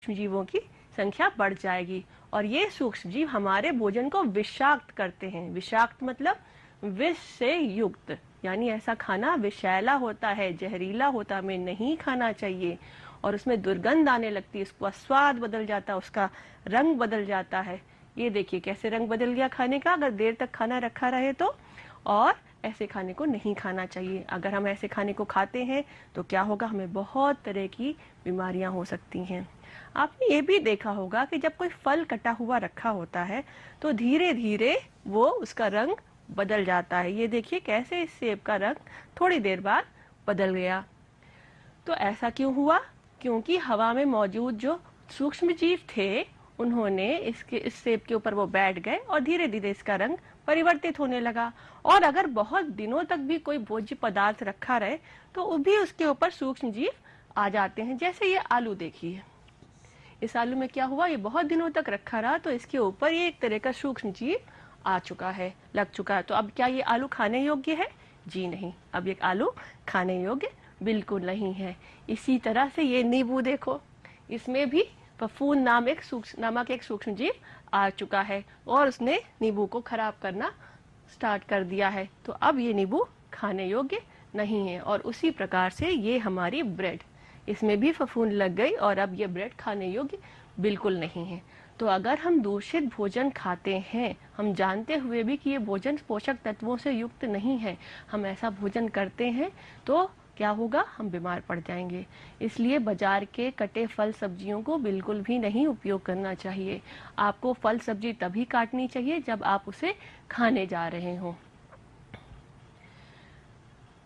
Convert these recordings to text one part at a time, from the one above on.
जीवों की संख्या बढ़ जाएगी और ये सूक्ष्म जीव हमारे भोजन को विषाक्त करते हैं। विषाक्त मतलब विष से युक्त, यानी ऐसा खाना विषैला होता है, जहरीला होता है, हमें नहीं खाना चाहिए और उसमें दुर्गंध आने लगती है, उसका स्वाद बदल जाता है, उसका रंग बदल जाता है। ये देखिए कैसे रंग बदल गया खाने का, अगर देर तक खाना रखा रहे तो। और ऐसे खाने को नहीं खाना चाहिए। अगर हम ऐसे खाने को खाते हैं तो क्या होगा, हमें बहुत तरह की बीमारियां हो सकती हैं। आपने ये भी देखा होगा कि जब कोई फल कटा हुआ रखा होता है तो धीरे धीरे वो उसका रंग बदल जाता है। ये देखिए कैसे इस सेब का रंग थोड़ी देर बाद बदल गया। तो ऐसा क्यों हुआ? क्योंकि हवा में मौजूद जो सूक्ष्म जीव थे उन्होंने इस सेब के ऊपर वो बैठ गए और धीरे धीरे इसका रंग परिवर्तित होने लगा। और अगर बहुत दिनों तक भी कोई भोज्य पदार्थ रखा रहे तो भी उसके ऊपर सूक्ष्म जीव आ जाते हैं। जैसे ये आलू देखिए, इस आलू में क्या हुआ, ये बहुत दिनों तक रखा रहा तो इसके ऊपर ये एक तरह का सूक्ष्म जीव आ चुका है, लग चुका है। तो अब क्या ये आलू खाने योग्य है? जी नहीं, अब ये आलू खाने योग्य बिल्कुल नहीं है। इसी तरह से ये नींबू देखो, इसमें भी फफूंद नामक एक सूक्ष्म जीव आ चुका है और उसने नींबू को खराब करना स्टार्ट कर दिया है। तो अब ये नींबू खाने योग्य नहीं है। और उसी प्रकार से ये हमारी ब्रेड, इसमें भी फफूंद लग गई और अब ये ब्रेड खाने योग्य बिल्कुल नहीं है। तो अगर हम दूषित भोजन खाते हैं, हम जानते हुए भी कि ये भोजन पोषक तत्वों से युक्त नहीं है, हम ऐसा भोजन करते हैं तो क्या होगा, हम बीमार पड़ जाएंगे। इसलिए बाजार के कटे फल सब्जियों को बिल्कुल भी नहीं उपयोग करना चाहिए। आपको फल सब्जी तभी काटनी चाहिए जब आप उसे खाने जा रहे हो।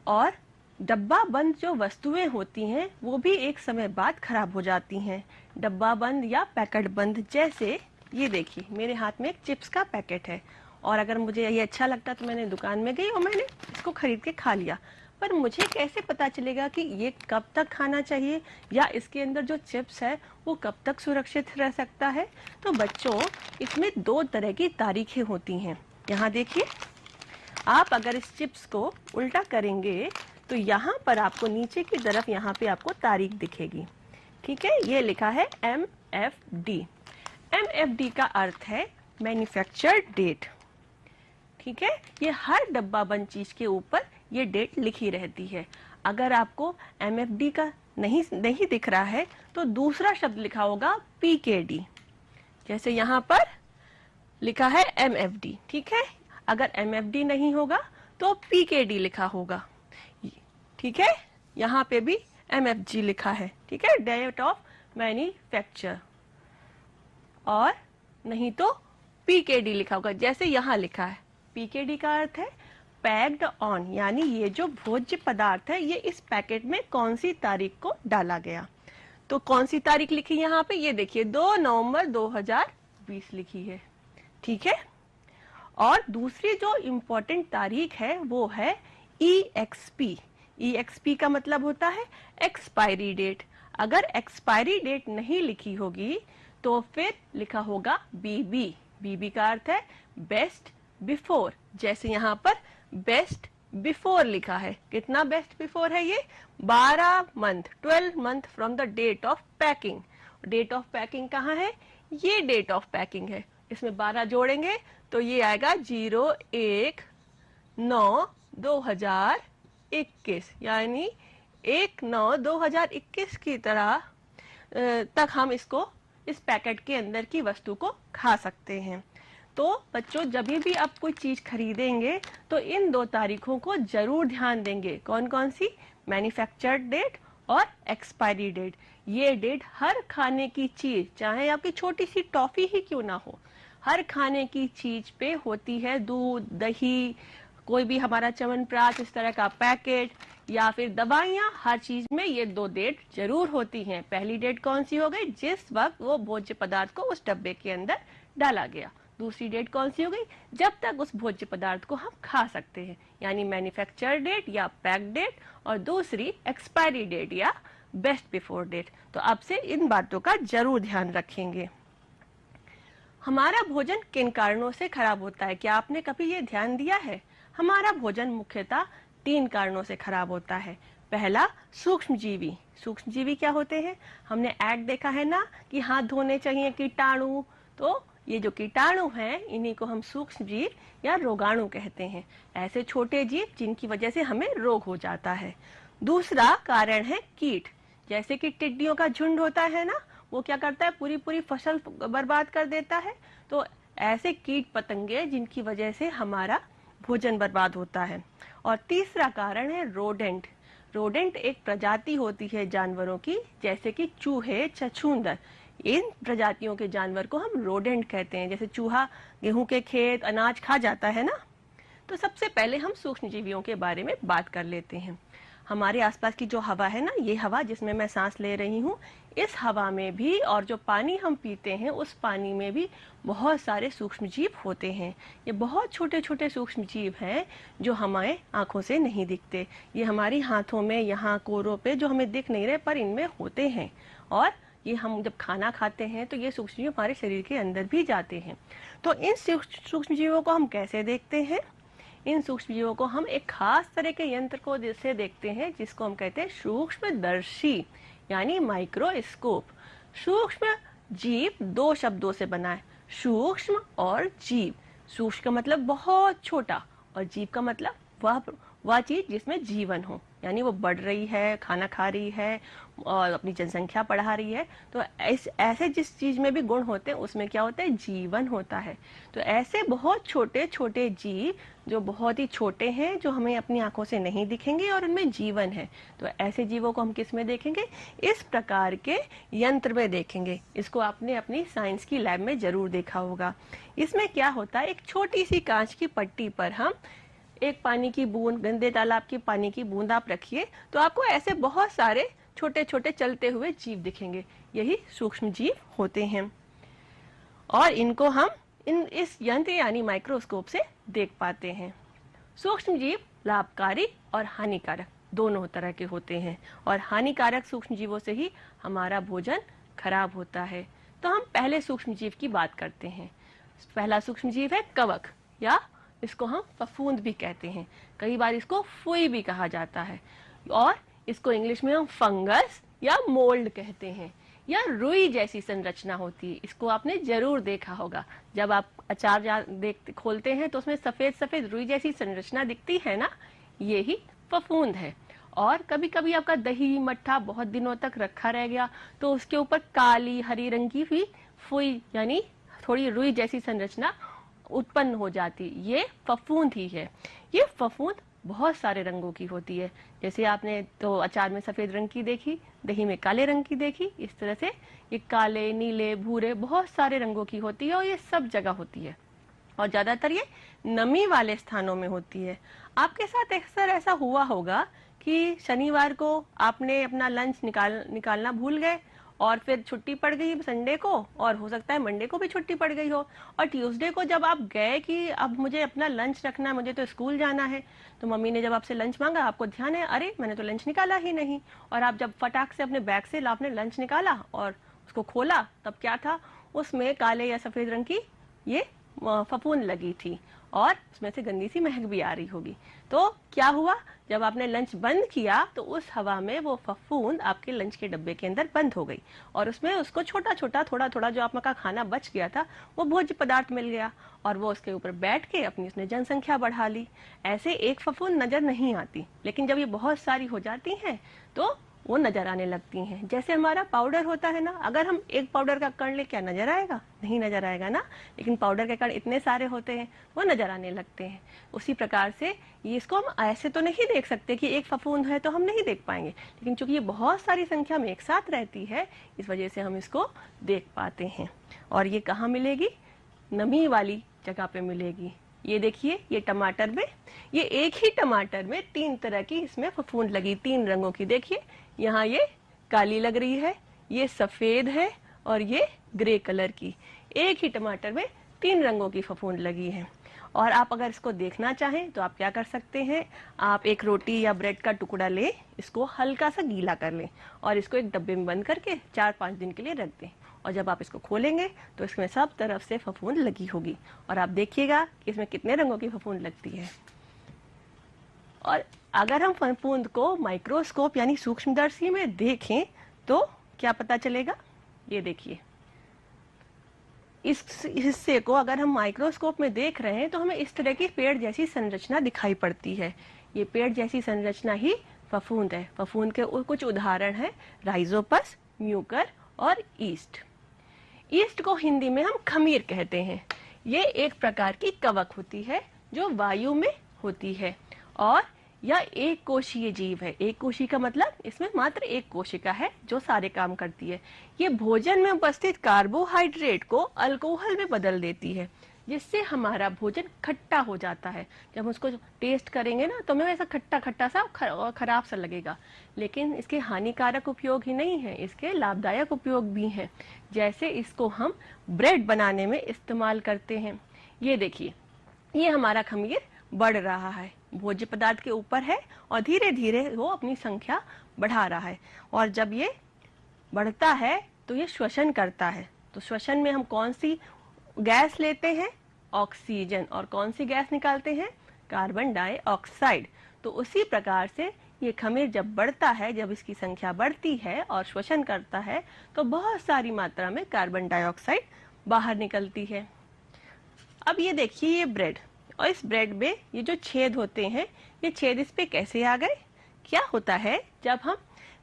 और डब्बा बंद जो वस्तुएं होती हैं वो भी एक समय बाद खराब हो जाती हैं। डब्बा बंद या पैकेट बंद, जैसे ये देखिए मेरे हाथ में एक चिप्स का पैकेट है और अगर मुझे ये अच्छा लगता तो मैंने दुकान में गई और मैंने इसको खरीद के खा लिया। पर मुझे कैसे पता चलेगा कि ये कब तक खाना चाहिए या इसके अंदर जो चिप्स है वो कब तक सुरक्षित रह सकता है? तो बच्चों, इसमें 2 तरह की तारीखें होती हैं। यहाँ देखिए, आप अगर इस चिप्स को उल्टा करेंगे तो यहाँ पर आपको नीचे की तरफ यहाँ पे आपको तारीख दिखेगी। ठीक है, ये लिखा है MFD। MFD का अर्थ है मैन्युफैक्चर डेट। ठीक है, ये हर डब्बा बंद चीज के ऊपर ये डेट लिखी रहती है। अगर आपको MFD का नहीं दिख रहा है तो दूसरा शब्द लिखा होगा PKD, जैसे यहाँ पर लिखा है MFD। ठीक है, अगर MFD नहीं होगा तो PKD लिखा होगा। ठीक है, यहाँ पे भी MFG लिखा है। ठीक है, डेट ऑफ मैन्युफैक्चर, और नहीं तो PKD लिखा होगा, जैसे यहाँ लिखा है। PKD का अर्थ है पैक्ड ऑन, यानी ये जो भोज्य पदार्थ है ये इस पैकेट में कौन सी तारीख को डाला गया। तो कौन सी तारीख लिखी यहाँ पे, ये देखिए 2 नवंबर 2020 लिखी है। ठीक है, और दूसरी जो इम्पोर्टेंट तारीख है वो है EXP। EXP का मतलब होता है एक्सपायरी डेट। अगर एक्सपायरी डेट नहीं लिखी होगी तो फिर लिखा होगा BB। BB का अर्थ है बेस्ट बिफोर, जैसे यहाँ पर बेस्ट बिफोर लिखा है। कितना बेस्ट बिफोर है ये? 12 month from the date of packing. Date of packing कहाँ है? ये डेट ऑफ पैकिंग है। इसमें 12 जोड़ेंगे तो ये आएगा 01/9/2021, यानी 1/9/2021 की तरह तक हम इसको इस पैकेट के अंदर की वस्तु को खा सकते हैं। तो बच्चों, जब भी आप कोई चीज खरीदेंगे तो इन 2 तारीखों को जरूर ध्यान देंगे। कौन कौन सी? मैन्युफैक्चर्ड डेट और एक्सपायरी डेट। ये डेट हर खाने की चीज, चाहे आपकी छोटी सी टॉफी ही क्यों ना हो, हर खाने की चीज पे होती है। दूध, दही, कोई भी हमारा च्यवनप्राश, इस तरह का पैकेट या फिर दवाइयाँ, हर चीज में ये 2 डेट जरूर होती हैं। पहली डेट कौन सी हो गई? जिस वक्त वो भोज्य पदार्थ को उस डब्बे के अंदर डाला गया। दूसरी डेट कौन सी हो गई? जब तक उस भोज्य पदार्थ को हम खा सकते हैं, यानी मैन्युफैक्चर डेट या पैक डेट, और दूसरी एक्सपायरी डेट या बेस्ट बिफोर डेट। तो अब से इन बातों का जरूर ध्यान रखेंगे। हमारा भोजन किन कारणों से खराब होता है? क्या आपने कभी ये ध्यान दिया है? हमारा भोजन मुख्यतः 3 कारणों से खराब होता है। पहला सूक्ष्मजीवी। सूक्ष्मजीवी क्या होते हैं? हमने ऐड देखा है ना कि हाथ धोने चाहिए कीटाणु, तो ये जो कीटाणु हैं इन्हीं को हम सूक्ष्मजीव या रोगाणु कहते हैं। ऐसे छोटे जीव जिनकी वजह से हमें रोग हो जाता है। दूसरा कारण है कीट। जैसे कि टिड्डियों का झुंड होता है ना, वो क्या करता है, पूरी पूरी फसल बर्बाद कर देता है। तो ऐसे कीट पतंगे जिनकी वजह से हमारा भोजन बर्बाद होता है। और तीसरा कारण है रोडेंट। रोडेंट एक प्रजाति होती है जानवरों की, जैसे कि चूहे, छछूंदर। इन प्रजातियों के जानवर को हम रोडेंट कहते हैं। जैसे चूहा गेहूं के खेत, अनाज खा जाता है ना। तो सबसे पहले हम सूक्ष्मजीवियों के बारे में बात कर लेते हैं। हमारे आसपास की जो हवा है ना, ये हवा जिसमें मैं सांस ले रही हूँ, इस हवा में भी और जो पानी हम पीते हैं उस पानी में भी बहुत सारे सूक्ष्मजीव होते हैं। ये बहुत छोटे छोटे सूक्ष्मजीव हैं जो हमारे आंखों से नहीं दिखते। ये हमारी हाथों में, यहाँ कोरों पे जो हमें दिख नहीं रहे पर इनमें होते हैं। और ये हम जब खाना खाते हैं तो ये सूक्ष्मजीव हमारे शरीर के अंदर भी जाते हैं। तो इन सूक्ष्मजीवों को हम कैसे देखते हैं? इन सूक्ष्मजीवों को हम एक खास तरह के यंत्र को से देखते हैं जिसको हम कहते हैं सूक्ष्मदर्शी यानी माइक्रोस्कोप। सूक्ष्म जीव दो शब्दों से बना है, सूक्ष्म और जीव। सूक्ष्म का मतलब बहुत छोटा और जीव का मतलब वह चीज जिसमें जीवन हो, यानी वो बढ़ रही है, खाना खा रही है और अपनी जनसंख्या बढ़ा रही है। तो ऐसे जिस चीज में भी गुण होते हैं उसमें क्या होता है, जीवन होता है। तो ऐसे बहुत छोटे छोटे जीव जो बहुत ही छोटे हैं, जो हमें अपनी आंखों से नहीं दिखेंगे और उनमें जीवन है, तो ऐसे जीवों को हम किस में देखेंगे? इस प्रकार के यंत्र में देखेंगे। इसको आपने अपनी साइंस की लैब में जरूर देखा होगा। इसमें क्या होता है, एक छोटी सी कांच की पट्टी पर हम एक पानी की बूंद, गंदे तालाब की पानी की बूंद आप रखिए तो आपको ऐसे बहुत सारे छोटे छोटे चलते हुए जीव दिखेंगे। यही सूक्ष्म जीव होते हैं और इनको हम इस यंत्र यानी माइक्रोस्कोप से देख पाते हैं। सूक्ष्म जीव लाभकारी और हानिकारक दोनों तरह के होते हैं और हानिकारक सूक्ष्म जीवों से ही हमारा भोजन खराब होता है। तो हम पहले सूक्ष्म जीव की बात करते हैं। पहला सूक्ष्म जीव है कवक, या इसको हम फफूंद भी कहते हैं। कई बार इसको फुई भी कहा जाता है और इसको इंग्लिश में हम फंगस या मोल्ड कहते हैं। या रुई जैसी संरचना होती है, इसको आपने जरूर देखा होगा। जब आप अचार खोलते हैं तो उसमें सफेद सफेद रुई जैसी संरचना दिखती है ना, ये ही फफूंद है। और कभी कभी आपका दही मट्ठा बहुत दिनों तक रखा रह गया तो उसके ऊपर काली हरी रंग की भी फुई यानी थोड़ी रुई जैसी संरचना उत्पन्न हो जाती, ये फफूंद ही है। ये फफूंद बहुत सारे रंगों की होती है। जैसे आपने तो अचार में सफेद रंग की देखी, दही में काले रंग की देखी, इस तरह से ये काले, नीले, भूरे बहुत सारे रंगों की होती है और ये सब जगह होती है और ज्यादातर ये नमी वाले स्थानों में होती है। आपके साथ अक्सर ऐसा हुआ होगा कि शनिवार को आपने अपना लंच निकालना भूल गए और फिर छुट्टी पड़ गई संडे को, और हो सकता है मंडे को भी छुट्टी पड़ गई हो, और ट्यूसडे को जब आप गए कि अब मुझे अपना लंच रखना है, मुझे तो स्कूल जाना है, तो मम्मी ने जब आपसे लंच मांगा, आपको ध्यान है अरे मैंने तो लंच निकाला ही नहीं। और आप जब फटाक से अपने बैग से आपने लंच निकाला और उसको खोला, तब क्या था, उसमें काले या सफेद रंग की ये फफूंद लगी थी और उसमें से गंदी सी महक भी आ रही होगी। तो क्या हुआ, जब आपने लंच बंद किया तो उस हवा में वो फफूंद आपके लंच के डब्बे के अंदर बंद हो गई और उसमें उसको छोटा छोटा थोड़ा थोड़ा जो आपका खाना बच गया था वो भोज्य पदार्थ मिल गया और वो उसके ऊपर बैठ के अपनी उसने जनसंख्या बढ़ा ली। ऐसे एक फफूंद नजर नहीं आती, लेकिन जब ये बहुत सारी हो जाती हैं तो वो नजर आने लगती हैं। जैसे हमारा पाउडर होता है ना, अगर हम एक पाउडर का कण ले, क्या नजर आएगा? नहीं नजर आएगा ना, लेकिन पाउडर के कण इतने सारे होते हैं वो नजर आने लगते हैं। उसी प्रकार से ये इसको हम ऐसे तो नहीं देख सकते कि एक फफूंद है तो हम नहीं देख पाएंगे, लेकिन चूंकि ये बहुत सारी संख्या में एक साथ रहती है इस वजह से हम इसको देख पाते हैं। और ये कहाँ मिलेगी? नमी वाली जगह पे मिलेगी। ये देखिए, ये टमाटर में, ये एक ही टमाटर में 3 तरह की इसमें फफूंद लगी, 3 रंगों की। देखिए यहाँ ये काली लग रही है, ये सफेद है और ये ग्रे कलर की। एक ही टमाटर में 3 रंगों की फफूंद लगी है। और आप अगर इसको देखना चाहें तो आप क्या कर सकते हैं, आप एक रोटी या ब्रेड का टुकड़ा लें, इसको हल्का सा गीला कर लें और इसको एक डब्बे में बंद करके 4-5 दिन के लिए रख दें। और जब आप इसको खोलेंगे तो इसमें सब तरफ से फफूंद लगी होगी और आप देखिएगा कि इसमें कितने रंगों की फफूंद लगती है। और अगर हम फफूंद को माइक्रोस्कोप यानी सूक्ष्मदर्शी में देखें तो क्या पता चलेगा? ये देखिए, इस हिस्से को अगर हम माइक्रोस्कोप में देख रहे हैं तो हमें इस तरह की पेड़ जैसी संरचना दिखाई पड़ती है। ये पेड़ जैसी संरचना ही फफूंद है। फफूंद के कुछ उदाहरण हैं राइजोपस, म्यूकर और ईस्ट। ईस्ट को हिंदी में हम खमीर कहते हैं। ये एक प्रकार की कवक होती है जो वायु में होती है और यह एक कोशीय जीव है। एक कोशी का मतलब इसमें मात्र एक कोशिका है जो सारे काम करती है। ये भोजन में उपस्थित कार्बोहाइड्रेट को अल्कोहल में बदल देती है, जिससे हमारा भोजन खट्टा हो जाता है। जब हम उसको टेस्ट करेंगे ना तो हमें ऐसा खट्टा खट्टा सा खराब सा लगेगा। लेकिन इसके हानिकारक उपयोग ही नहीं है, इसके लाभदायक उपयोग भी हैं। जैसे इसको हम ब्रेड बनाने में इस्तेमाल करते हैं। ये देखिए, ये हमारा खमीर बढ़ रहा है, भोज्य पदार्थ के ऊपर है और धीरे धीरे वो अपनी संख्या बढ़ा रहा है। और जब ये बढ़ता है तो ये श्वसन करता है। तो श्वसन में हम कौन सी गैस लेते हैं? ऑक्सीजन। और कौन सी गैस निकालते हैं? Carbon dioxide. तो उसी प्रकार से ये खमीर जब बढ़ता है, जब इसकी संख्या बढ़ती है और श्वसन करता है तो बहुत सारी मात्रा में कार्बन डाइऑक्साइड बाहर निकलती है। अब ये देखिए, ये ब्रेड, और इस ब्रेड में ये जो छेद होते हैं, ये छेद इस पे कैसे आ गए? क्या होता है, जब हम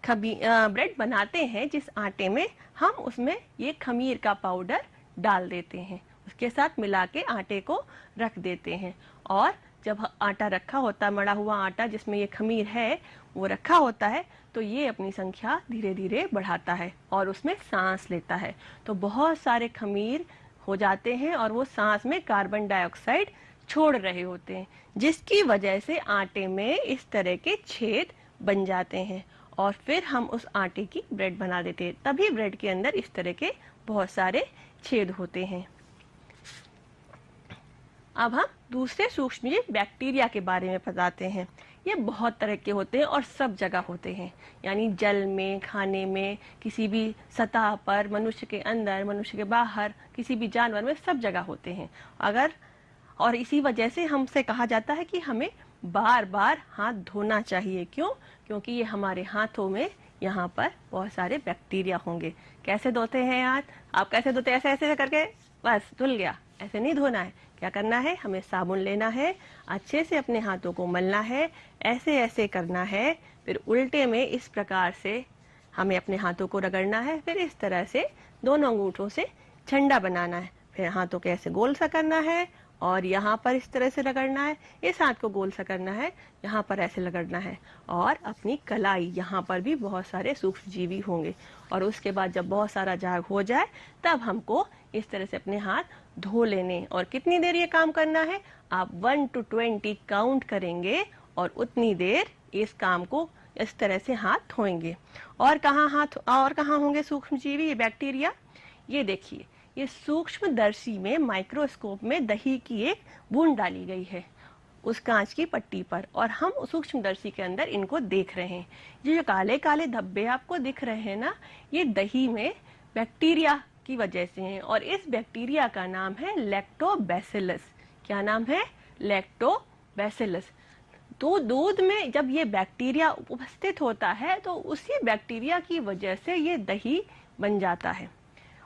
ब्रेड बनाते हैं जिस आटे में, हम उसमें ये खमीर का पाउडर डाल देते हैं, उसके साथ मिला के आटे को रख देते हैं। और जब आटा रखा होता है, मड़ा हुआ आटा जिसमें ये खमीर है वो रखा होता है, तो ये अपनी संख्या धीरे धीरे बढ़ाता है और उसमें सांस लेता है। तो बहुत सारे खमीर हो जाते हैं और वो सांस में कार्बन डाइऑक्साइड छोड़ रहे होते हैं, जिसकी वजह से आटे में इस तरह के छेद बन जाते हैं और फिर हम उस आटे की ब्रेड बना देते हैं। तभी ब्रेड के अंदर इस तरह के बहुत सारे छेद होते हैं। अब हम दूसरे सूक्ष्मजीव बैक्टीरिया के बारे में बताते हैं। ये बहुत तरह के होते हैं और सब जगह होते हैं, यानी जल में, खाने में, किसी भी सतह पर, मनुष्य के अंदर, मनुष्य के बाहर, किसी भी जानवर में, सब जगह होते हैं। और इसी वजह से हमसे कहा जाता है कि हमें बार बार हाथ धोना चाहिए। क्यों? क्योंकि ये हमारे हाथों में यहाँ पर बहुत सारे बैक्टीरिया होंगे। कैसे धोते हैं हाथ? आप कैसे धोते हैं? ऐसे ऐसे करके बस धुल गया, ऐसे नहीं धोना है। क्या करना है? हमें साबुन लेना है, अच्छे से अपने हाथों को मलना है, ऐसे ऐसे करना है, फिर उल्टे में इस प्रकार से हमें अपने हाथों को रगड़ना है, फिर इस तरह से दोनों अंगूठों से झंडा बनाना है, फिर हाथों को ऐसे गोल सा करना है और यहाँ पर इस तरह से रगड़ना है, इस हाथ को गोल सा करना है, यहाँ पर ऐसे रगड़ना है। और अपनी कलाई, यहाँ पर भी बहुत सारे सूक्ष्मजीवी होंगे। और उसके बाद जब बहुत सारा झाग हो जाए तब हमको इस तरह से अपने हाथ धो लेने। और कितनी देर ये काम करना है? आप 1 to 20 काउंट करेंगे और उतनी देर इस काम को इस तरह से हाथ धोएंगे। और कहाँ होंगे सूक्ष्मजीवी, ये बैक्टीरिया? ये देखिए, ये सूक्ष्मदर्शी में, माइक्रोस्कोप में दही की एक बूंद डाली गई है उस कांच की पट्टी पर, और हम सूक्ष्मदर्शी के अंदर इनको देख रहे हैं। ये जो काले काले धब्बे आपको दिख रहे हैं ना, ये दही में बैक्टीरिया की वजह से हैं। और इस बैक्टीरिया का नाम है लैक्टोबैसिलस। क्या नाम है? लैक्टोबैसिलस। तो दूध में जब ये बैक्टीरिया उपस्थित होता है तो उसी बैक्टीरिया की वजह से ये दही बन जाता है।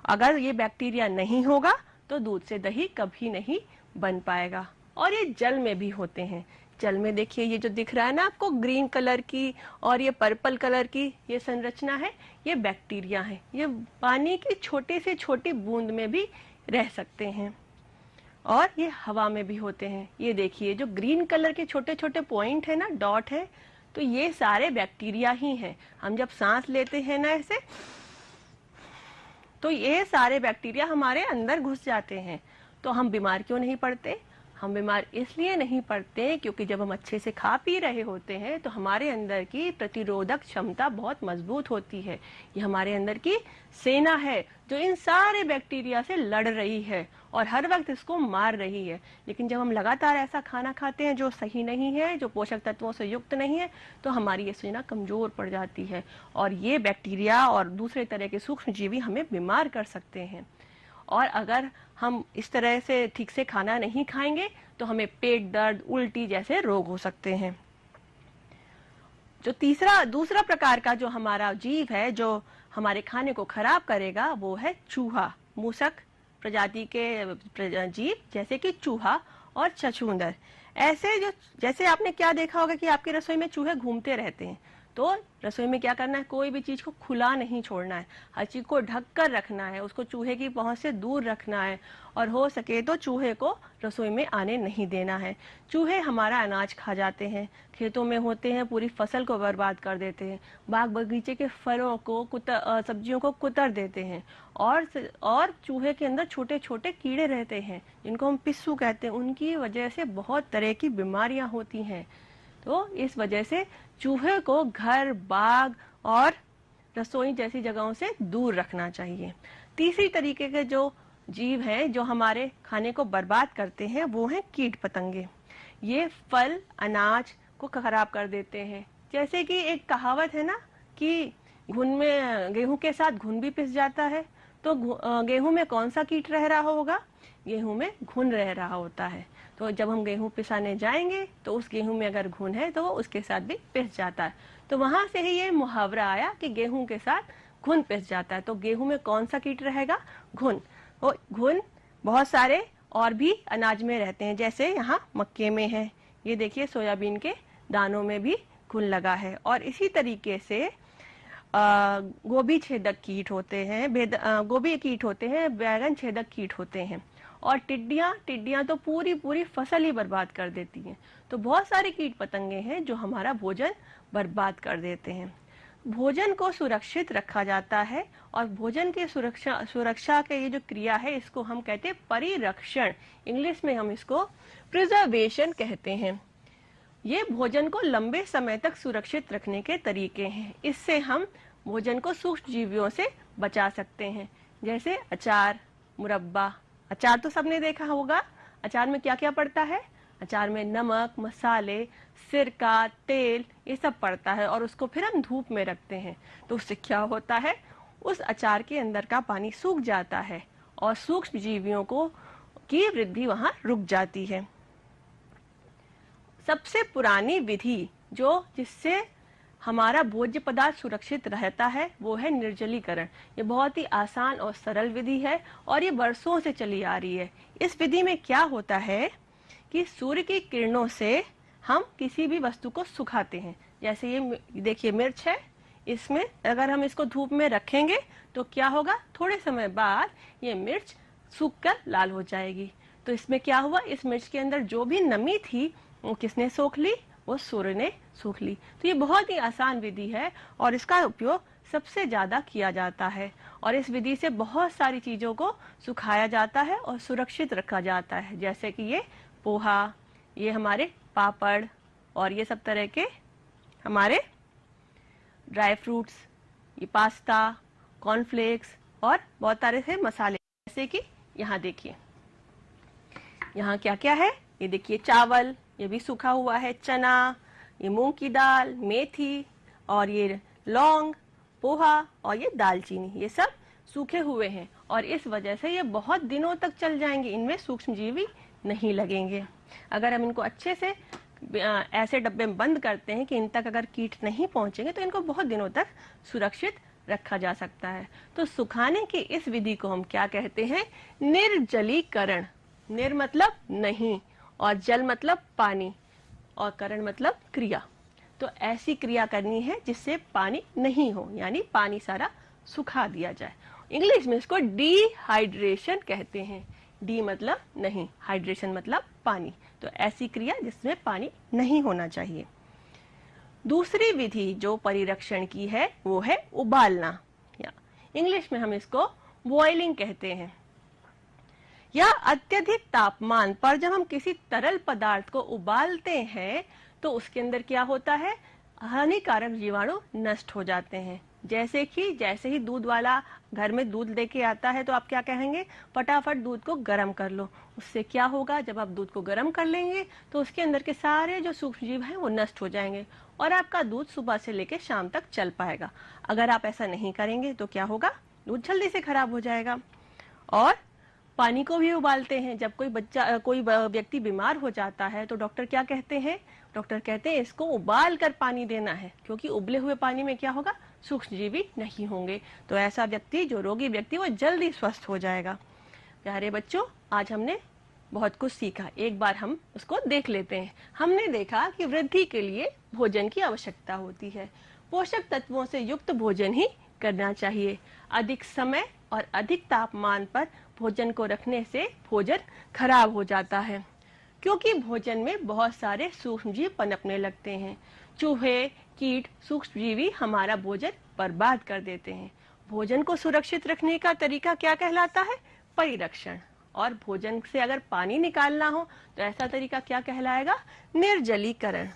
अगर ये बैक्टीरिया नहीं होगा तो दूध से दही कभी नहीं बन पाएगा। और ये जल में भी होते हैं। जल में देखिए, ये जो दिख रहा है ना आपको, ग्रीन कलर की और ये पर्पल कलर की ये संरचना है, ये बैक्टीरिया है। ये पानी की छोटी से छोटी बूंद में भी रह सकते हैं और ये हवा में भी होते हैं। ये देखिए, जो ग्रीन कलर के छोटे छोटे पॉइंट है ना, डॉट है, तो ये सारे बैक्टीरिया ही हैं। हम जब सांस लेते हैं ना ऐसे, तो ये सारे बैक्टीरिया हमारे अंदर घुस जाते हैं। तो हम बीमार क्यों नहीं पड़ते? हम बीमार इसलिए नहीं पड़ते क्योंकि जब हम अच्छे से खा पी रहे होते हैं तो हमारे अंदर की प्रतिरोधक क्षमता बहुत मजबूत होती है। ये हमारे अंदर की सेना है जो इन सारे बैक्टीरिया से लड़ रही है और हर वक्त इसको मार रही है। लेकिन जब हम लगातार ऐसा खाना खाते हैं जो सही नहीं है, जो पोषक तत्वों से युक्त नहीं है, तो हमारी ये सेना कमजोर पड़ जाती है और ये बैक्टीरिया और दूसरे तरह के सूक्ष्मजीवी हमें बीमार कर सकते हैं। और अगर हम इस तरह से ठीक से खाना नहीं खाएंगे तो हमें पेट दर्द, उल्टी जैसे रोग हो सकते हैं। जो दूसरा प्रकार का जो हमारा जीव है जो हमारे खाने को खराब करेगा वो है चूहा। मूसक प्रजाति के जीव जैसे कि चूहा और छछूंदर। ऐसे जो जैसे आपने क्या देखा होगा कि आपकी रसोई में चूहे घूमते रहते हैं, तो रसोई में क्या करना है, कोई भी चीज को खुला नहीं छोड़ना है, हर चीज को ढक कर रखना है, उसको चूहे की पहुंच से दूर रखना है और हो सके तो चूहे को रसोई में आने नहीं देना है। चूहे हमारा अनाज खा जाते हैं, खेतों में होते हैं, पूरी फसल को बर्बाद कर देते हैं, बाग बगीचे के फलों को सब्जियों को कुतर देते हैं। और चूहे के अंदर छोटे छोटे कीड़े रहते हैं जिनको हम पिस्सू कहते हैं, उनकी वजह से बहुत तरह की बीमारियां होती हैं। तो इस वजह से चूहे को घर, बाग और रसोई जैसी जगहों से दूर रखना चाहिए। तीसरी तरीके के जो जीव हैं जो हमारे खाने को बर्बाद करते हैं वो हैं कीट पतंगे। ये फल, अनाज को खराब कर देते हैं। जैसे कि एक कहावत है ना कि गेहूं के साथ घुन भी पिस जाता है, तो गेहूं में कौन सा कीट रह रहा होगा? गेहूं में घुन रह रहा होता है। तो जब हम गेहूं पिसाने जाएंगे तो उस गेहूं में अगर घुन है तो वो उसके साथ भी पिस जाता है। तो वहां से ही ये मुहावरा आया कि गेहूं के साथ घुन पिस जाता है। तो गेहूं में कौन सा कीट रहेगा? घुन। वो घुन बहुत सारे और भी अनाज में रहते हैं, जैसे यहाँ मक्के में है, ये देखिए सोयाबीन के दानों में भी घुन लगा है। और इसी तरीके से गोभी छेदक कीट होते हैं, गोभी कीट होते हैं, बैगन छेदक कीट होते हैं। और टिड्डियां तो पूरी पूरी फसल ही बर्बाद कर देती हैं। तो बहुत सारे कीट पतंगे हैं जो हमारा भोजन बर्बाद कर देते हैं। भोजन को सुरक्षित रखा जाता है और भोजन की सुरक्षा के ये जो क्रिया है इसको हम कहते हैं परिरक्षण। इंग्लिश में हम इसको प्रिजर्वेशन कहते हैं। ये भोजन को लंबे समय तक सुरक्षित रखने के तरीके हैं। इससे हम भोजन को सूक्ष्म जीवियों से बचा सकते हैं, जैसे अचार, मुरब्बा। अचार तो सबने देखा होगा। अचार में क्या क्या पड़ता है? अचार में नमक, मसाले, सिरका, तेल, ये सब पड़ता है और उसको फिर हम धूप में रखते हैं। तो उससे क्या होता है? उस अचार के अंदर का पानी सूख जाता है और सूक्ष्म जीवियों की वृद्धि वहां रुक जाती है। सबसे पुरानी विधि जिससे हमारा भोज्य पदार्थ सुरक्षित रहता है वो है निर्जलीकरण। ये बहुत ही आसान और सरल विधि है और ये वर्षों से चली आ रही है। इस विधि में क्या होता है कि सूर्य की किरणों से हम किसी भी वस्तु को सुखाते हैं। जैसे ये देखिए मिर्च है, इसमें अगर हम इसको धूप में रखेंगे तो क्या होगा? थोड़े समय बाद ये मिर्च सूखकर लाल हो जाएगी। तो इसमें क्या हुआ? इस मिर्च के अंदर जो भी नमी थी वो किसने सोख ली? वो सूर्य ने सूख ली। तो ये बहुत ही आसान विधि है और इसका उपयोग सबसे ज्यादा किया जाता है। और इस विधि से बहुत सारी चीजों को सुखाया जाता है और सुरक्षित रखा जाता है, जैसे कि ये पोहा, ये हमारे पापड़ और ये सब तरह के हमारे ड्राई फ्रूट्स, ये पास्ता, कॉर्नफ्लेक्स और बहुत सारे से मसाले। जैसे कि यहाँ देखिए, यहाँ क्या क्या है? ये देखिए चावल, ये भी सूखा हुआ है, चना, ये मूंग की दाल, मेथी और ये लौंग, पोहा और ये दालचीनी, ये सब सूखे हुए हैं और इस वजह से ये बहुत दिनों तक चल जाएंगे, इनमें सूक्ष्मजीवी नहीं लगेंगे। अगर हम इनको अच्छे से ऐसे डब्बे में बंद करते हैं कि इन तक अगर कीट नहीं पहुंचेंगे तो इनको बहुत दिनों तक सुरक्षित रखा जा सकता है। तो सुखाने की इस विधि को हम क्या कहते हैं? निर्जलीकरण। निर मतलब नहीं और जल मतलब पानी और करण मतलब क्रिया। तो ऐसी क्रिया करनी है जिससे पानी नहीं हो, यानी पानी सारा सुखा दिया जाए। इंग्लिश में इसको डिहाइड्रेशन कहते हैं। डी मतलब नहीं, हाइड्रेशन मतलब पानी। तो ऐसी क्रिया जिसमें पानी नहीं होना चाहिए। दूसरी विधि जो परिरक्षण की है वो है उबालना, या इंग्लिश में हम इसको बॉइलिंग कहते हैं। या अत्यधिक तापमान पर जब हम किसी तरल पदार्थ को उबालते हैं तो उसके अंदर क्या होता है? हानिकारक जीवाणु नष्ट हो जाते हैं। जैसे ही दूध वाला घर में दूध लेके आता है तो आप क्या कहेंगे? फटाफट दूध को गर्म कर लो। उससे क्या होगा? जब आप दूध को गर्म कर लेंगे तो उसके अंदर के सारे जो सूक्ष्म जीव हैं वो नष्ट हो जाएंगे और आपका दूध सुबह से लेकर शाम तक चल पाएगा। अगर आप ऐसा नहीं करेंगे तो क्या होगा? दूध जल्दी से खराब हो जाएगा। और पानी को भी उबालते हैं। जब कोई व्यक्ति बीमार हो जाता है तो डॉक्टर क्या कहते हैं? डॉक्टर कहते हैं इसको उबाल कर पानी देना है, क्योंकि उबले हुए पानी में क्या होगा, सूक्ष्मजीवी नहीं होंगे। तो ऐसा व्यक्ति, जो रोगी व्यक्ति, वो जल्दी स्वस्थ हो जाएगा। प्यारे बच्चों, आज हमने बहुत कुछ सीखा, एक बार हम उसको देख लेते हैं। हमने देखा कि वृद्धि के लिए भोजन की आवश्यकता होती है। पोषक तत्वों से युक्त भोजन ही करना चाहिए। अधिक समय और अधिक तापमान पर भोजन को रखने से भोजन खराब हो जाता है, क्योंकि भोजन में बहुत सारे सूक्ष्मजीव पनपने लगते हैं। चूहे, कीट, सूक्ष्मजीवी हमारा भोजन बर्बाद कर देते हैं। भोजन को सुरक्षित रखने का तरीका क्या कहलाता है, परिरक्षण। और भोजन से अगर पानी निकालना हो तो ऐसा तरीका क्या कहलाएगा, निर्जलीकरण।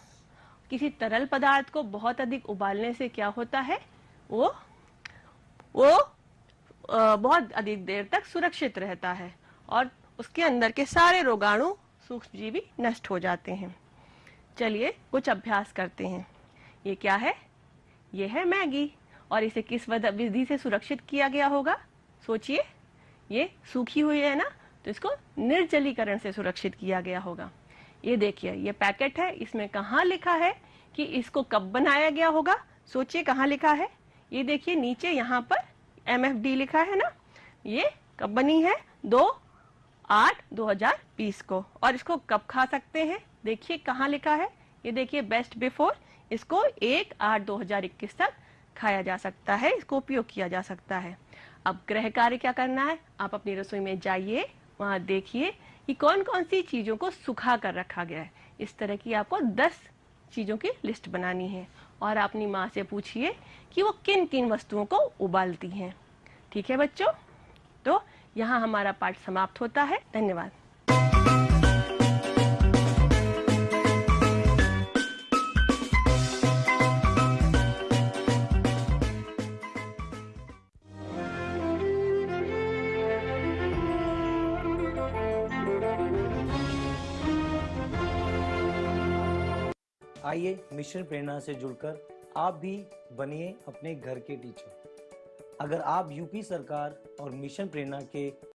किसी तरल पदार्थ को बहुत अधिक उबालने से क्या होता है, वो बहुत अधिक देर तक सुरक्षित रहता है और उसके अंदर के सारे रोगाणु, सूक्ष्मजीवी नष्ट हो जाते हैं। चलिए कुछ अभ्यास करते हैं। ये क्या है, ये है मैगी, और इसे किस विधि से सुरक्षित किया गया होगा, सोचिए। ये सूखी हुई है ना, तो इसको निर्जलीकरण से सुरक्षित किया गया होगा। ये देखिए, ये पैकेट है, इसमें कहाँ लिखा है कि इसको कब बनाया गया होगा, सोचिए कहाँ लिखा है। ये देखिए नीचे यहाँ पर MFD लिखा है ना, ये कब बनी है, 2/8/2020 को। और इसको कब खा सकते हैं, देखिए कहाँ लिखा है, ये देखिए बेस्ट बिफोर, इसको 1/8/2021 तक खाया जा सकता है, इसको उपयोग किया जा सकता है। अब गृह कार्य क्या करना है, आप अपनी रसोई में जाइए, वहां देखिए कि कौन कौन सी चीजों को सुखा कर रखा गया है। इस तरह की आपको 10 चीजों की लिस्ट बनानी है, और अपनी माँ से पूछिए कि वो किन किन वस्तुओं को उबालती हैं। ठीक है बच्चों, तो यहाँ हमारा पाठ समाप्त होता है। धन्यवाद। आइए मिशन प्रेरणा से जुड़कर आप भी बनिए अपने घर के टीचर। अगर आप यूपी सरकार और मिशन प्रेरणा के